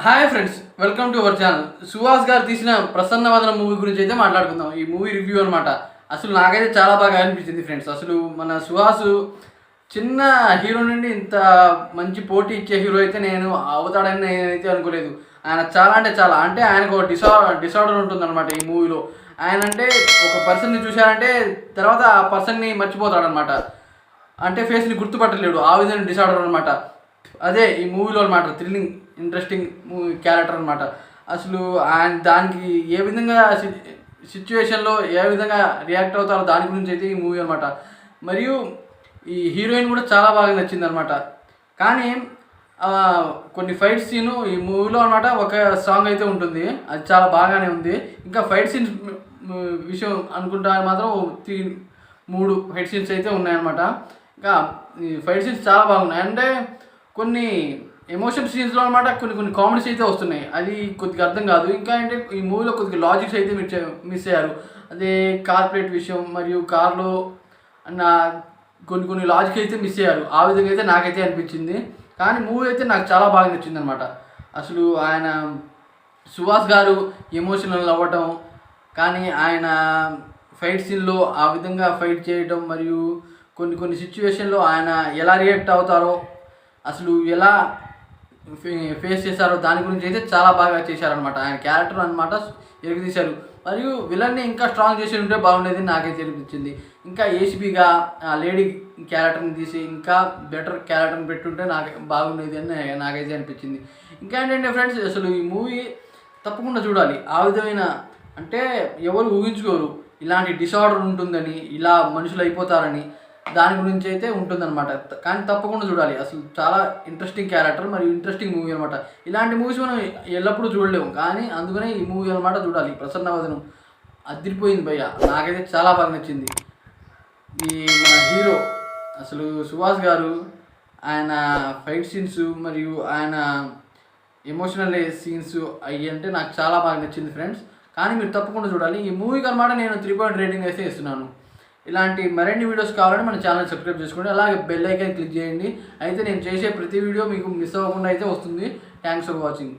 Hi friends, welcome to our channel. Suhas గారు తీసిన ప్రసన్నవదన movie గురించి అయితే మాట్లాడుకుందాం. ఈ మూవీ రివ్యూ అనమాట. అసలు నాకైతే చాలా బాగా అనిపించింది ఫ్రెండ్స్. అసలు మన సుహాస్ చిన్న హీరో నుండి ఇంత మంచి పోటీ ఇచ్చే హీరో అయితే నేను అవుతాడని నేనైతే అనుకోలేదు. ఆయన చాలా అంటే చాలా, అంటే ఆయనకు ఒక డిసార్డర్ ఉంటుందన్నమాట ఈ మూవీలో. ఆయన అంటే ఒక పర్సన్ని చూశారంటే తర్వాత ఆ పర్సన్ని మర్చిపోతాడనమాట. అంటే ఫేస్ని గుర్తుపట్టలేడు, ఆ విధంగా డిసార్డర్ అనమాట. అదే ఈ మూవీలో అనమాట థ్రిల్లింగ్ ఇంట్రెస్టింగ్ మూవీ క్యారెక్టర్ అనమాట. అసలు ఆయన దానికి ఏ విధంగా సిచ్యువేషన్లో ఏ విధంగా రియాక్ట్ అవుతారో దాని గురించి అయితే ఈ మూవీ అనమాట. మరియు ఈ హీరోయిన్ కూడా చాలా బాగా నచ్చింది అనమాట. కానీ కొన్ని ఫైట్ సీను ఈ మూవీలో అనమాట ఒక సాంగ్ అయితే ఉంటుంది, అది చాలా బాగానే ఉంది. ఇంకా ఫైట్ సీన్స్ విషయం అనుకుంటా మాత్రం 3 ఫైట్ సీన్స్ అయితే ఉన్నాయన్నమాట. ఇంకా ఈ ఫైట్ సీన్స్ చాలా బాగున్నాయి. అంటే కొన్ని ఎమోషన్ సీన్స్లో అనమాట కొన్ని కామెడీస్ అయితే వస్తున్నాయి, అది కొద్దిగా అర్థం కాదు. ఇంకా అంటే ఈ మూవీలో కొద్దిగా లాజిక్స్ అయితే మిస్ అయ్యారు. అదే కార్పొరేట్ విషయం మరియు కార్లో అన్న కొన్ని లాజిక్ అయితే మిస్ అయ్యారు. ఆ విధంగా అయితే నాకైతే అనిపించింది. కానీ మూవీ అయితే నాకు చాలా బాగా నచ్చింది అనమాట. అసలు ఆయన సుహాస్ గారు ఎమోషనల్ అవ్వటం, కానీ ఆయన ఫైట్ సీన్లో ఆ విధంగా ఫైట్ చేయటం, మరియు కొన్ని సిచ్యువేషన్లో ఆయన ఎలా రియాక్ట్ అవుతారో, అసలు ఎలా ఫేస్ చేశారో దాని గురించి అయితే చాలా బాగా చేశారనమాట. ఆయన క్యారెక్టర్ అనమాట ఎరగదీశారు. మరియు విలన్ని ఇంకా స్ట్రాంగ్ చేసి ఉంటే బాగుండేది నాకైతే అనిపించింది. ఇంకా ఏసీబీగా ఆ లేడీ క్యారెక్టర్ని తీసి ఇంకా బెటర్ క్యారెక్టర్ని పెట్టుంటే నాకు బాగుండేది అని నాకైతే అనిపించింది. ఇంకా ఏంటంటే ఫ్రెండ్స్, అసలు ఈ మూవీ తప్పకుండా చూడాలి. ఆ విధమైన అంటే ఎవరు ఊహించుకోరు ఇలాంటి డిసార్డర్ ఉంటుందని, ఇలా మనుషులు అయిపోతారని. దాని గురించి అయితే ఉంటుందన్నమాట. కానీ తప్పకుండా చూడాలి. అసలు చాలా ఇంట్రెస్టింగ్ క్యారెక్టర్ మరియు ఇంట్రెస్టింగ్ మూవీ అనమాట. ఇలాంటి మూవీస్ మనం ఎల్లప్పుడూ చూడలేము, కానీ అందుకనే ఈ మూవీ అనమాట చూడాలి. ప్రసన్నవదనం అదిరిపోయింది భయ్య, నాకైతే చాలా బాగా నచ్చింది. ఈ మన హీరో అసలు సుహాస్ గారు, ఆయన ఫైట్ సీన్స్ మరియు ఆయన ఎమోషనల్ సీన్స్ అవి అంటే నాకు చాలా బాగా నచ్చింది ఫ్రెండ్స్. కానీ మీరు తప్పకుండా చూడాలి ఈ మూవీకి అనమాట. నేను 3 రేటింగ్ అయితే ఇస్తున్నాను. ఇలాంటి మరిన్ని వీడియోస్ కావాలంటే మన ఛానల్ సబ్స్క్రైబ్ చేసుకోండి, అలాగే బెల్ ఐకాన్ క్లిక్ చేయండి. అయితే నేను చేసే ప్రతి వీడియో మీకు మిస్ అవ్వకుండా అయితే వస్తుంది. Thanks for watching.